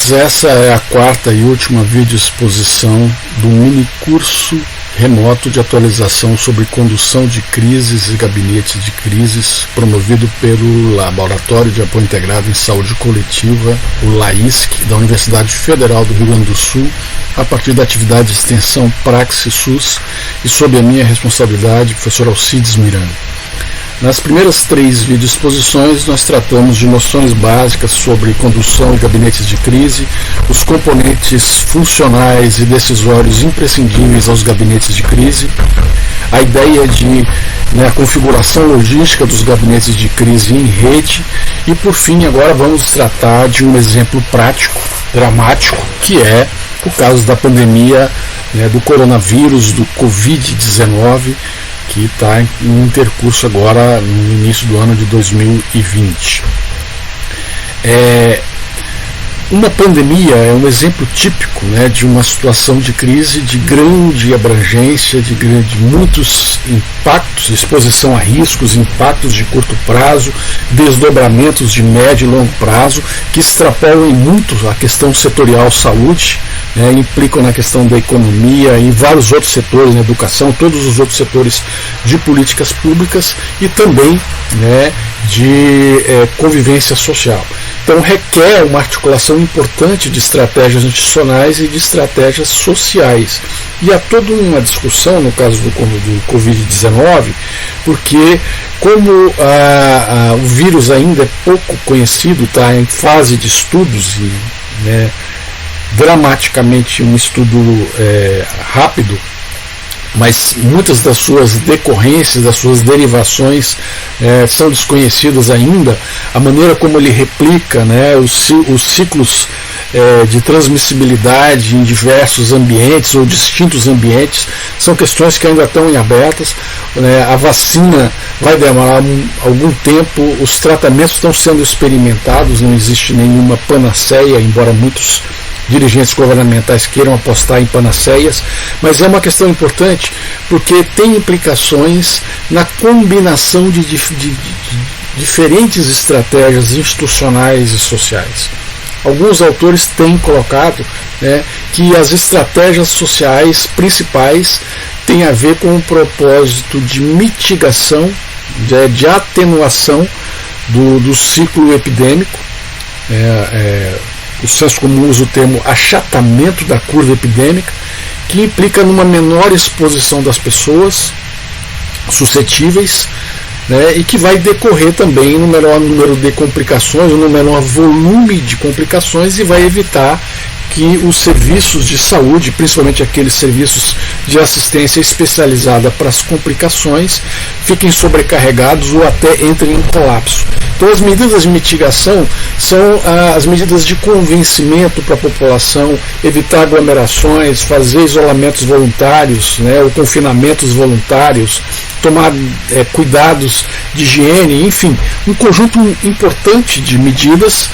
ouvintes, essa é a quarta e última videoexposição do mini curso remoto de atualização sobre condução de crises e gabinetes de crises, promovido pelo Laboratório de Apoio Integrado em Saúde Coletiva, o LAISC, da Universidade Federal do Rio Grande do Sul, a partir da atividade de extensão Praxis SUS e sob a minha responsabilidade, professor Alcides Miranda. Nas primeiras 3 videoexposições, nós tratamos de noções básicas sobre condução e gabinetes de crise, os componentes funcionais e decisórios imprescindíveis aos gabinetes de crise, a ideia de a configuração logística dos gabinetes de crise em rede e, por fim, agora vamos tratar de um exemplo prático, dramático, que é o caso da pandemia do coronavírus, do Covid-19, que está em intercurso agora no início do ano de 2020. Uma pandemia é um exemplo típico de uma situação de crise de grande abrangência, de muitos impactos, exposição a riscos, impactos de curto prazo, desdobramentos de médio e longo prazo, que extrapolam muito a questão setorial saúde, implicam na questão da economia e vários outros setores, na educação, todos os outros setores de políticas públicas e também de convivência social. Então requer uma articulação importante de estratégias institucionais e de estratégias sociais. E há toda uma discussão no caso do Covid-19, porque como o vírus ainda é pouco conhecido, está em fase de estudos e dramaticamente um estudo rápido, mas muitas das suas decorrências, das suas derivações são desconhecidas ainda. A maneira como ele replica os ciclos de transmissibilidade em diversos ambientes ou distintos ambientes são questões que ainda estão em abertas. A vacina vai demorar algum tempo, os tratamentos estão sendo experimentados, não existe nenhuma panaceia, embora muitos dirigentes governamentais queiram apostar em panaceias, mas é uma questão importante porque tem implicações na combinação de diferentes estratégias institucionais e sociais. Alguns autores têm colocado que as estratégias sociais principais têm a ver com o propósito de mitigação, de atenuação do ciclo epidêmico. O senso comum usa o termo achatamento da curva epidêmica, que implica numa menor exposição das pessoas suscetíveis, e que vai decorrer também no menor número de complicações, no menor volume de complicações, e vai evitar que os serviços de saúde, principalmente aqueles serviços de assistência especializada para as complicações, fiquem sobrecarregados ou até entrem em colapso. Então as medidas de mitigação são as medidas de convencimento para a população, evitar aglomerações, fazer isolamentos voluntários, ou confinamentos voluntários, tomar cuidados de higiene, enfim, um conjunto importante de medidas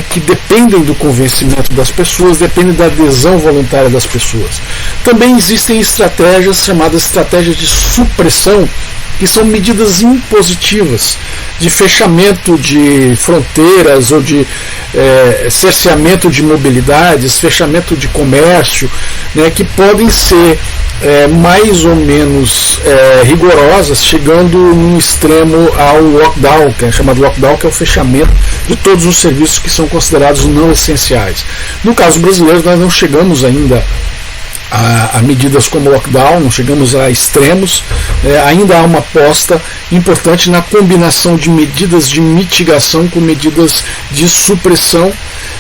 que dependem do convencimento das pessoas, dependem da adesão voluntária das pessoas. Também existem estratégias chamadas estratégias de supressão, que são medidas impositivas, de fechamento de fronteiras ou de cerceamento de mobilidades, fechamento de comércio, que podem ser mais ou menos rigorosas, chegando num extremo ao lockdown, que é chamado lockdown, que é o fechamento de todos os serviços que são considerados não essenciais. No caso brasileiro, nós não chegamos ainda a medidas como lockdown, não chegamos a extremos, ainda há uma aposta importante na combinação de medidas de mitigação com medidas de supressão,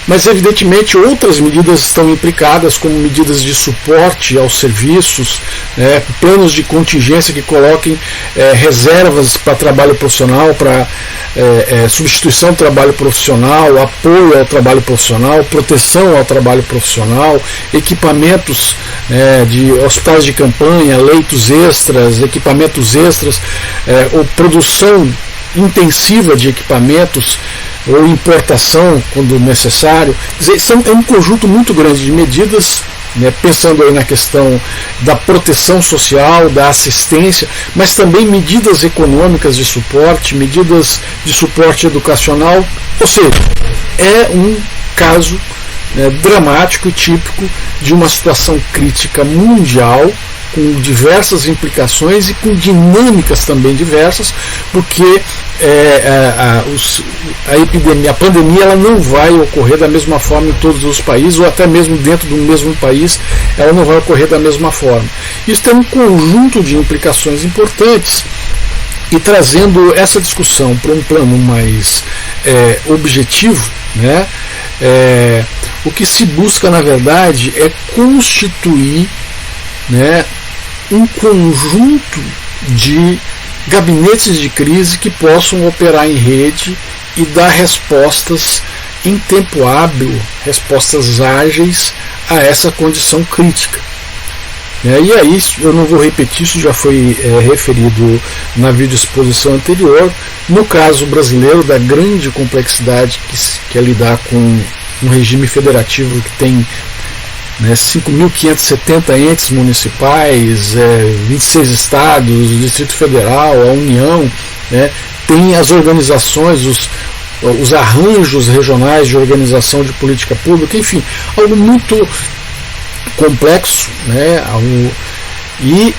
mas evidentemente outras medidas estão implicadas, como medidas de suporte aos serviços, planos de contingência que coloquem reservas para trabalho profissional, para substituição do trabalho profissional, apoio ao trabalho profissional, proteção ao trabalho profissional, equipamentos de hospitais de campanha, leitos extras, equipamentos extras, ou produção intensiva de equipamentos ou importação quando necessário. Quer dizer, é um conjunto muito grande de medidas, pensando aí na questão da proteção social, da assistência, mas também medidas econômicas de suporte, medidas de suporte educacional. Ou seja, é um caso dramático e típico de uma situação crítica mundial, com diversas implicações e com dinâmicas também diversas, porque a pandemia ela não vai ocorrer da mesma forma em todos os países, ou até mesmo dentro do mesmo país, ela não vai ocorrer da mesma forma. Isso tem um conjunto de implicações importantes, e trazendo essa discussão para um plano mais objetivo, né, o que se busca, na verdade, é constituir, né, um conjunto de gabinetes de crise que possam operar em rede e dar respostas em tempo hábil, respostas ágeis a essa condição crítica. E aí, eu não vou repetir, isso já foi referido na videoexposição anterior. No caso brasileiro, da grande complexidade que é lidar com um regime federativo que tem 5.570 entes municipais, 26 estados, o Distrito Federal, a União, tem as organizações, os arranjos regionais de organização de política pública, enfim, algo muito complexo, e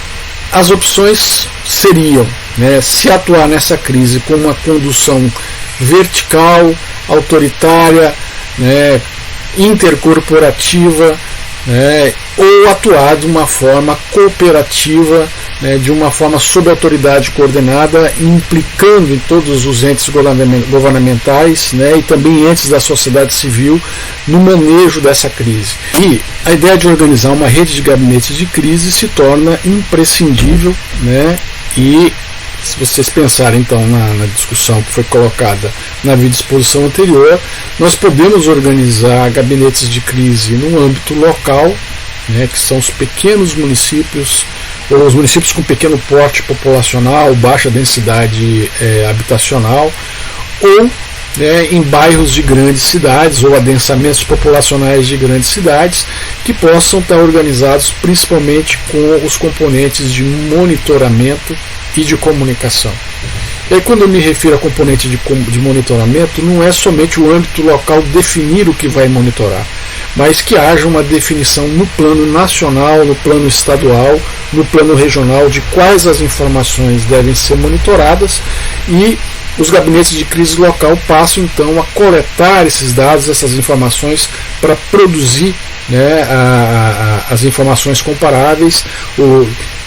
as opções seriam, se atuar nessa crise com uma condução vertical, autoritária, intercorporativa, ou atuar de uma forma cooperativa, de uma forma sob autoridade coordenada, implicando em todos os entes governamentais, e também entes da sociedade civil no manejo dessa crise. E a ideia de organizar uma rede de gabinetes de crise se torna imprescindível, e se vocês pensarem então na discussão que foi colocada na videoexposição anterior, nós podemos organizar gabinetes de crise no âmbito local, que são os pequenos municípios, ou os municípios com pequeno porte populacional, baixa densidade habitacional, ou em bairros de grandes cidades, ou adensamentos populacionais de grandes cidades, que possam estar organizados principalmente com os componentes de monitoramento e de comunicação. E aí, quando eu me refiro a componente de monitoramento, não é somente o âmbito local definir o que vai monitorar, mas que haja uma definição no plano nacional, no plano estadual, no plano regional, de quais as informações devem ser monitoradas, e os gabinetes de crise local passam então a coletar esses dados, essas informações, para produzir as informações comparáveis,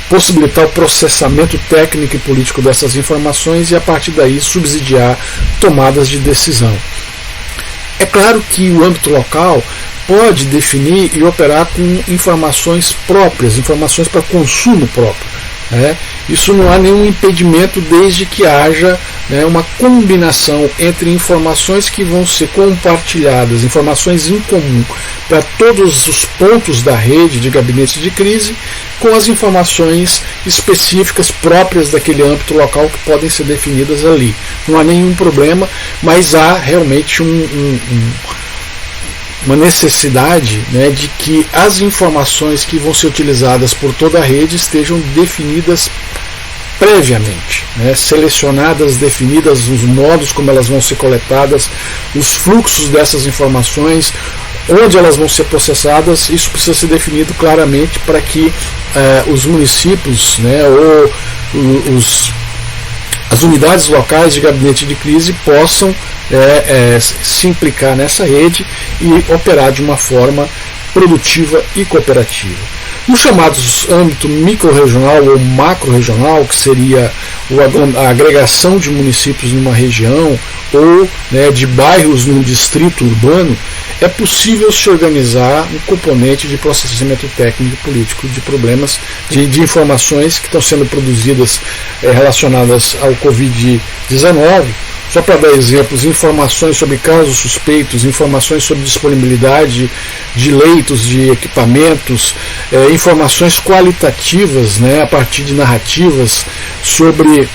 possibilitar o processamento técnico e político dessas informações e, a partir daí, subsidiar tomadas de decisão. É claro que o âmbito local pode definir e operar com informações próprias, informações para consumo próprio. Isso não há nenhum impedimento, desde que haja uma combinação entre informações que vão ser compartilhadas, informações em comum para todos os pontos da rede de gabinete de crise, com as informações específicas próprias daquele âmbito local que podem ser definidas ali. Não há nenhum problema, mas há realmente uma necessidade de que as informações que vão ser utilizadas por toda a rede estejam definidas previamente, selecionadas, definidas os modos como elas vão ser coletadas, os fluxos dessas informações, onde elas vão ser processadas. Isso precisa ser definido claramente para que os municípios, ou as unidades locais de gabinete de crise possam se implicar nessa rede e operar de uma forma produtiva e cooperativa. No chamado âmbito microrregional ou macro-regional, que seria a agregação de municípios numa região, ou de bairros num distrito urbano, é possível se organizar um componente de processamento técnico e político de problemas, de informações que estão sendo produzidas relacionadas ao Covid-19. Só para dar exemplos, informações sobre casos suspeitos, informações sobre disponibilidade de leitos, de equipamentos, informações qualitativas, a partir de narrativas sobre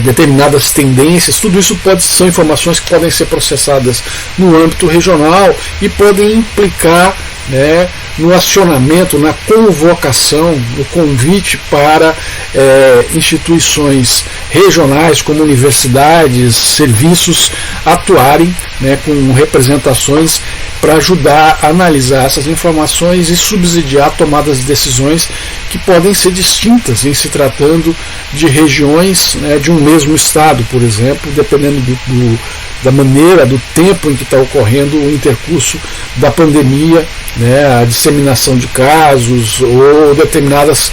determinadas tendências. Tudo isso são informações que podem ser processadas no âmbito regional e podem implicar né, no acionamento, na convocação, no convite para instituições regionais como universidades, serviços atuarem, né, com representações para ajudar a analisar essas informações e subsidiar tomadas de decisões que podem ser distintas em se tratando de regiões, né, de um mesmo estado, por exemplo, dependendo da maneira, do tempo em que está ocorrendo o intercurso da pandemia, né, a disseminação de casos ou determinadas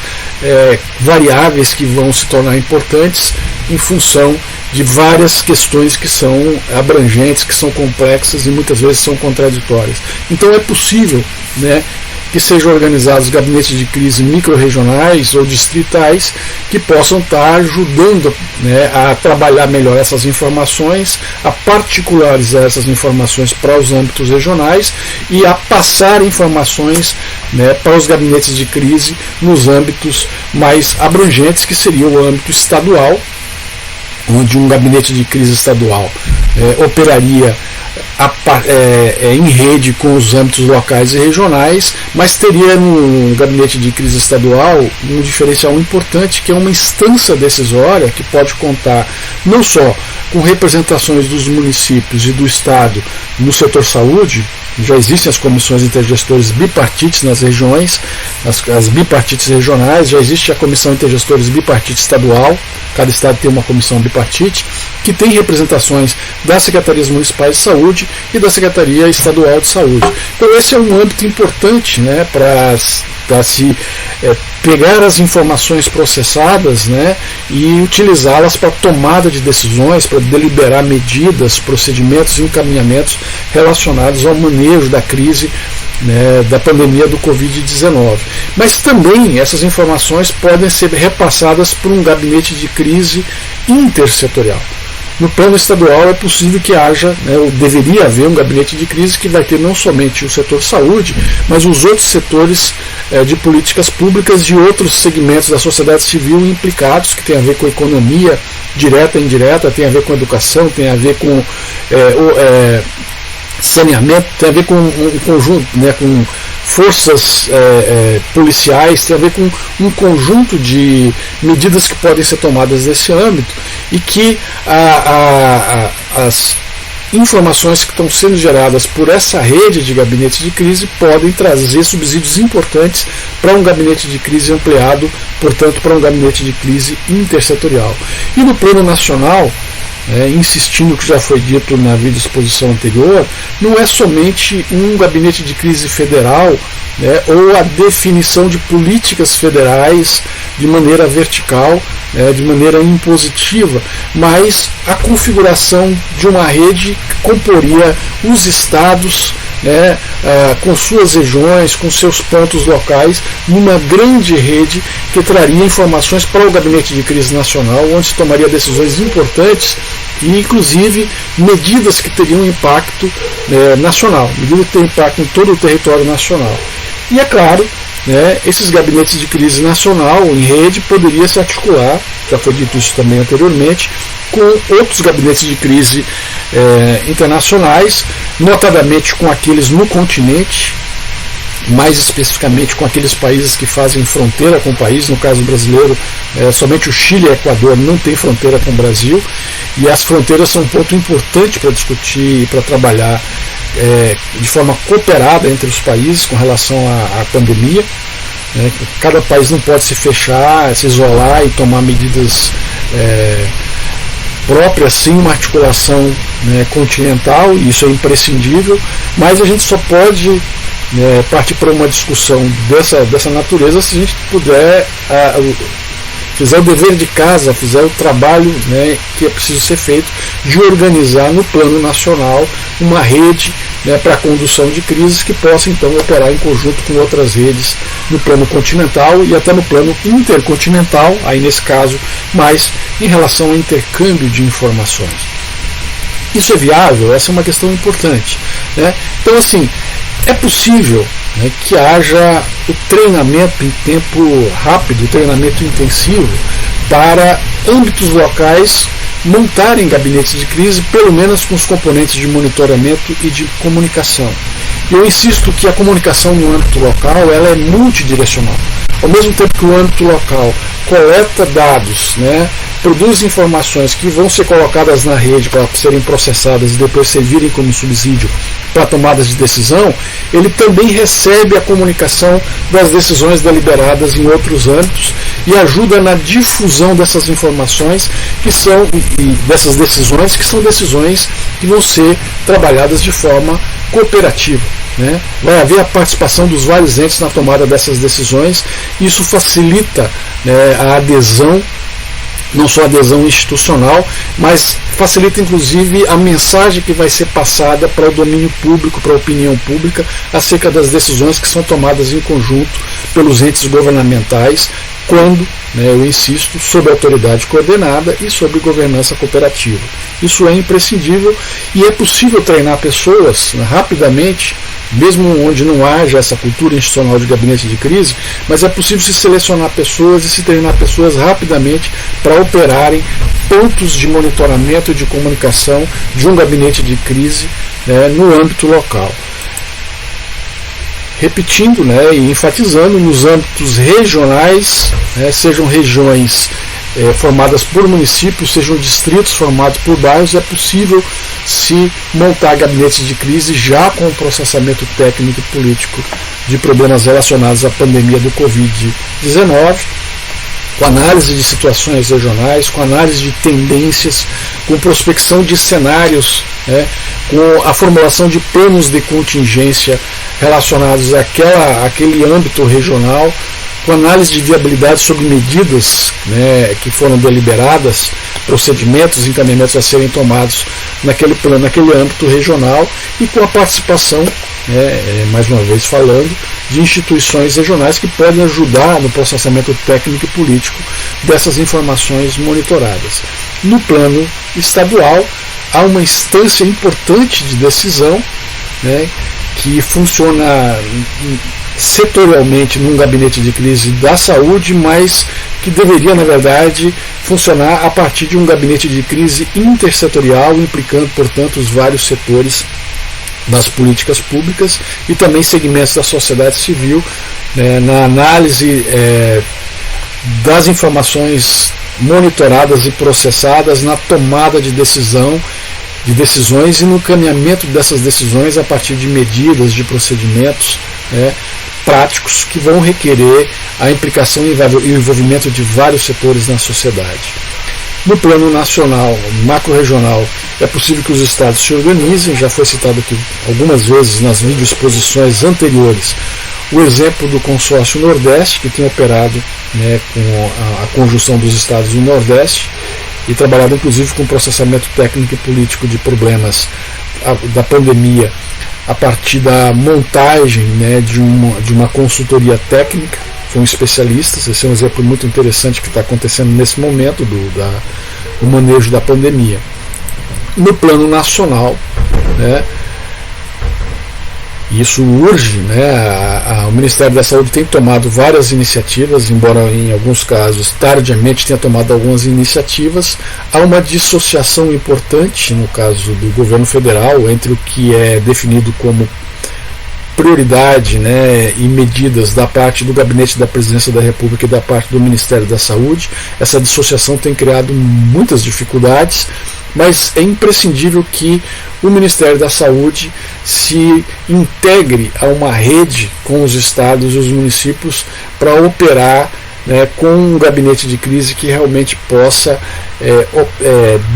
variáveis que vão se tornar importantes em função de várias questões que são abrangentes, que são complexas e muitas vezes são contraditórias. Então é possível, né, que sejam organizados gabinetes de crise microrregionais ou distritais que possam estar ajudando, né, a trabalhar melhor essas informações, a particularizar essas informações para os âmbitos regionais e a passar informações, né, para os gabinetes de crise nos âmbitos mais abrangentes, que seria o âmbito estadual, onde um gabinete de crise estadual operaria em rede com os âmbitos locais e regionais, mas teria no gabinete de crise estadual um diferencial importante, que é uma instância decisória que pode contar não só com representações dos municípios e do Estado no setor saúde. Já existem as comissões intergestores bipartites nas regiões, as bipartites regionais, já existe a comissão intergestores bipartite estadual, cada estado tem uma comissão bipartite, que tem representações das secretarias municipais de saúde e da Secretaria Estadual de Saúde. Então esse é um âmbito importante, né, para se pegar as informações processadas, né, e utilizá-las para tomada de decisões, para deliberar medidas, procedimentos e encaminhamentos relacionados ao manejo da crise, né, da pandemia do Covid-19. Mas também essas informações podem ser repassadas por um gabinete de crise intersetorial. No plano estadual é possível que haja, né, ou deveria haver um gabinete de crise que vai ter não somente o setor saúde, mas os outros setores de políticas públicas de outros segmentos da sociedade civil implicados, que tem a ver com a economia direta e indireta, tem a ver com educação, tem a ver com saneamento, tem a ver com um conjunto, né, com forças policiais, tem a ver com um conjunto de medidas que podem ser tomadas nesse âmbito e que as informações que estão sendo geradas por essa rede de gabinetes de crise podem trazer subsídios importantes para um gabinete de crise ampliado, portanto, para um gabinete de crise intersetorial. E no plano nacional, insistindo no que já foi dito na videoexposição anterior, não é somente um gabinete de crise federal, né, ou a definição de políticas federais de maneira vertical, de maneira impositiva, mas a configuração de uma rede que comporia os estados, com suas regiões, com seus pontos locais, numa grande rede que traria informações para o gabinete de crise nacional, onde se tomaria decisões importantes e inclusive medidas que teriam impacto nacional, medidas que teriam impacto em todo o território nacional. E é claro, esses gabinetes de crise nacional em rede poderia se articular, já foi dito isso também anteriormente, com outros gabinetes de crise internacionais, notadamente com aqueles no continente, mais especificamente com aqueles países que fazem fronteira com o país. No caso brasileiro, somente o Chile e o Equador não têm fronteira com o Brasil, e as fronteiras são um ponto importante para discutir e para trabalhar de forma cooperada entre os países com relação à pandemia. Cada país não pode se fechar, se isolar e tomar medidas próprias sem uma articulação continental, e isso é imprescindível, mas a gente só pode partir para uma discussão dessa natureza se a gente puder fizer o dever de casa, fizer o trabalho que é preciso ser feito de organizar no plano nacional uma rede para a condução de crises que possa então operar em conjunto com outras redes no plano continental e até no plano intercontinental, aí nesse caso mais em relação ao intercâmbio de informações. Isso é viável? Essa é uma questão importante. Então, assim, é possível que haja o treinamento em tempo rápido, o treinamento intensivo, para âmbitos locais montarem gabinetes de crise, pelo menos com os componentes de monitoramento e de comunicação. Eu insisto que a comunicação no âmbito local ela é multidirecional. Ao mesmo tempo que o âmbito local coleta dados, né, produz informações que vão ser colocadas na rede para serem processadas e depois servirem como subsídio para tomadas de decisão, ele também recebe a comunicação das decisões deliberadas em outros âmbitos e ajuda na difusão dessas informações dessas decisões que são decisões que vão ser trabalhadas de forma cooperativa. Né? Vai haver a participação dos vários entes na tomada dessas decisões. Isso facilita, né, a adesão, não só a adesão institucional, mas facilita inclusive a mensagem que vai ser passada para o domínio público, para a opinião pública, acerca das decisões que são tomadas em conjunto pelos entes governamentais, quando, né, eu insisto, sob autoridade coordenada e sob governança cooperativa. Isso é imprescindível e é possível treinar pessoas, né, rapidamente, mesmo onde não haja essa cultura institucional de gabinete de crise, mas é possível se selecionar pessoas e se treinar pessoas rapidamente para operarem pontos de monitoramento e de comunicação de um gabinete de crise, né, no âmbito local. Repetindo, né, e enfatizando, nos âmbitos regionais, né, sejam regiões formadas por municípios, sejam distritos formados por bairros, é possível se montar gabinetes de crise já com o processamento técnico e político de problemas relacionados à pandemia do Covid-19, com análise de situações regionais, com análise de tendências, com prospecção de cenários, né, com a formulação de planos de contingência relacionados àquele âmbito regional, com análise de viabilidade sobre medidas, né, que foram deliberadas, procedimentos, encaminhamentos a serem tomados naquele plano, naquele âmbito regional, e com a participação, né, mais uma vez falando, de instituições regionais que podem ajudar no processamento técnico e político dessas informações monitoradas. No plano estadual, há uma instância importante de decisão, né, que funciona setorialmente num gabinete de crise da saúde, mas que deveria, na verdade, funcionar a partir de um gabinete de crise intersetorial, implicando, portanto, os vários setores das políticas públicas e também segmentos da sociedade civil, né, na análise das informações monitoradas e processadas, na tomada de decisões e no encaminhamento dessas decisões a partir de medidas, de procedimentos, né, práticos que vão requerer a implicação e o envolvimento de vários setores na sociedade. No plano nacional, macro-regional, é possível que os estados se organizem, já foi citado aqui algumas vezes nas videoexposições anteriores o exemplo do consórcio Nordeste, que tem operado, né, com a conjunção dos estados do Nordeste e trabalhado inclusive com processamento técnico e político de problemas da pandemia a partir da montagem, né, de uma consultoria técnica com especialistas. Esse é um exemplo muito interessante que está acontecendo nesse momento do manejo da pandemia. No plano nacional, né, isso urge, né, o Ministério da Saúde tem tomado várias iniciativas, embora em alguns casos tardiamente tenha tomado algumas iniciativas. Há uma dissociação importante, no caso do governo federal, entre o que é definido como prioridade, né, e medidas da parte do Gabinete da Presidência da República e da parte do Ministério da Saúde. Essa dissociação tem criado muitas dificuldades, mas é imprescindível que o Ministério da Saúde se integre a uma rede com os estados e os municípios para operar, né, com um gabinete de crise que realmente possa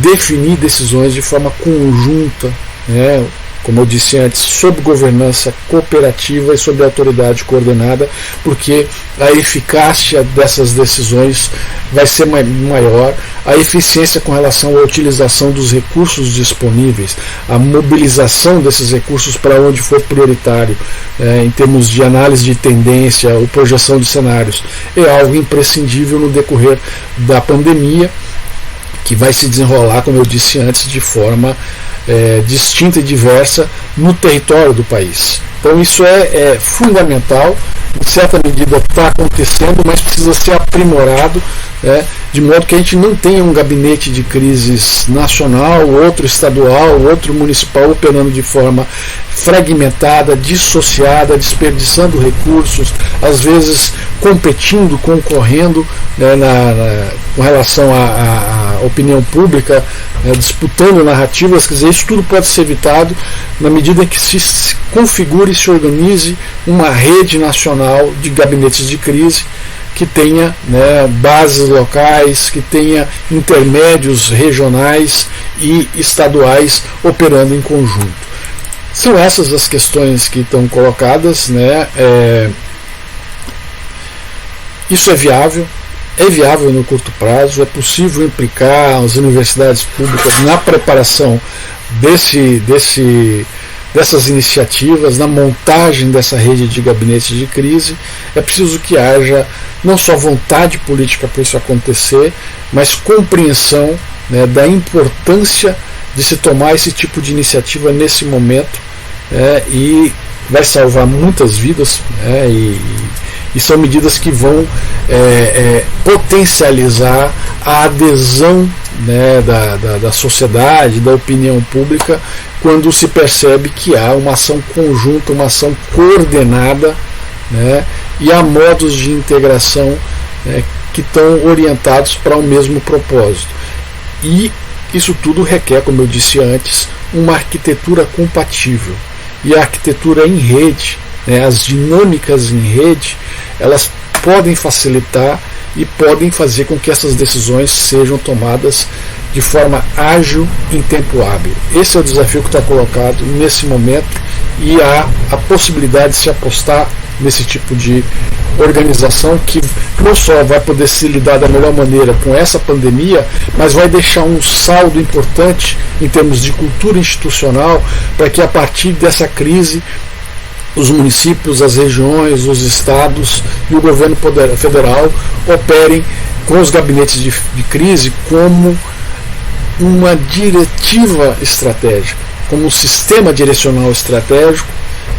definir decisões de forma conjunta, né, como eu disse antes, sob governança cooperativa e sob autoridade coordenada, porque a eficácia dessas decisões vai ser maior, a eficiência com relação à utilização dos recursos disponíveis, a mobilização desses recursos para onde for prioritário, em termos de análise de tendência ou projeção de cenários, é algo imprescindível no decorrer da pandemia, que vai se desenrolar, como eu disse antes, de forma distinta e diversa no território do país. Então isso é fundamental, em certa medida está acontecendo, mas precisa ser aprimorado, né, de modo que a gente não tenha um gabinete de crises nacional, outro estadual, outro municipal operando de forma fragmentada, dissociada, desperdiçando recursos, às vezes competindo, concorrendo, né, com relação à opinião pública, disputando narrativas. Quer dizer, isso tudo pode ser evitado na medida em que se configure e se organize uma rede nacional de gabinetes de crise que tenha, né, bases locais, que tenha intermédios regionais e estaduais operando em conjunto. São essas as questões que estão colocadas, né? Isso é viável no curto prazo, é possível implicar as universidades públicas na preparação dessas iniciativas, na montagem dessa rede de gabinetes de crise. É preciso que haja não só vontade política para isso acontecer, mas compreensão, né, da importância de se tomar esse tipo de iniciativa nesse momento, e vai salvar muitas vidas, e são medidas que vão potencializar a adesão, né, da sociedade, da opinião pública, quando se percebe que há uma ação conjunta, uma ação coordenada, né, e há modos de integração, né, que estão orientados para o mesmo propósito. E isso tudo requer, como eu disse antes, uma arquitetura compatível. E a arquitetura em rede, né, as dinâmicas em rede, elas podem facilitar e podem fazer com que essas decisões sejam tomadas de forma ágil, em tempo hábil. Esse é o desafio que está colocado nesse momento, e há a possibilidade de se apostar nesse tipo de organização que não só vai poder se lidar da melhor maneira com essa pandemia, mas vai deixar um saldo importante em termos de cultura institucional, para que a partir dessa crise os municípios, as regiões, os estados e o governo federal operem com os gabinetes de crise como uma diretiva estratégica, como um sistema direcional estratégico,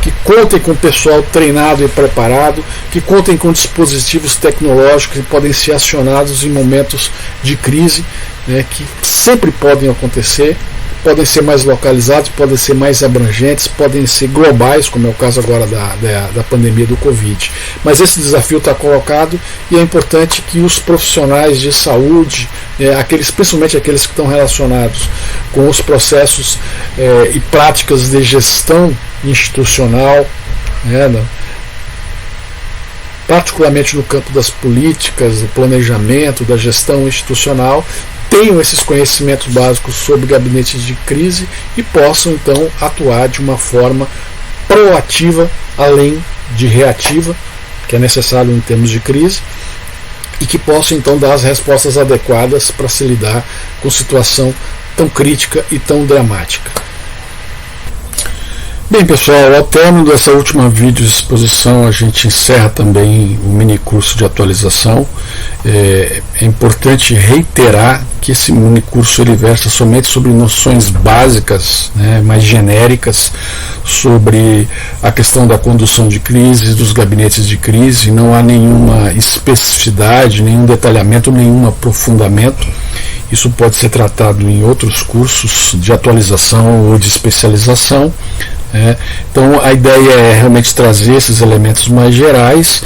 que contem com pessoal treinado e preparado, que contem com dispositivos tecnológicos que podem ser acionados em momentos de crise, né, que sempre podem acontecer, podem ser mais localizados, podem ser mais abrangentes, podem ser globais, como é o caso agora da pandemia do Covid. Mas esse desafio está colocado, e é importante que os profissionais de saúde, principalmente aqueles que estão relacionados com os processos e práticas de gestão institucional, particularmente no campo das políticas, do planejamento, da gestão institucional, tenham esses conhecimentos básicos sobre gabinetes de crise e possam então atuar de uma forma proativa, além de reativa, que é necessário em termos de crise, e que possam então dar as respostas adequadas para se lidar com situação tão crítica e tão dramática. Bem, pessoal, ao término dessa última vídeo exposição, a gente encerra também o mini curso de atualização. É importante reiterar que esse mini curso ele versa somente sobre noções básicas, né, mais genéricas, sobre a questão da condução de crise, dos gabinetes de crise. Não há nenhuma especificidade, nenhum detalhamento, nenhum aprofundamento. Isso pode ser tratado em outros cursos de atualização ou de especialização. Então a ideia é realmente trazer esses elementos mais gerais,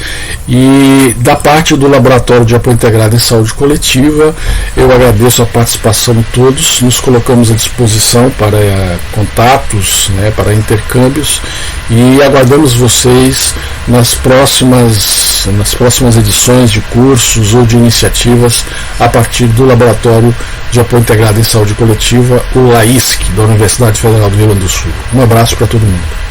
e da parte do Laboratório de Apoio Integrado em Saúde Coletiva eu agradeço a participação de todos, nos colocamos à disposição para contatos, para intercâmbios, e aguardamos vocês nas próximas edições de cursos ou de iniciativas a partir do Laboratório de Apoio Integrado em Saúde Coletiva, o LAISC, da Universidade Federal do Rio Grande do Sul. Um abraço para todo mundo.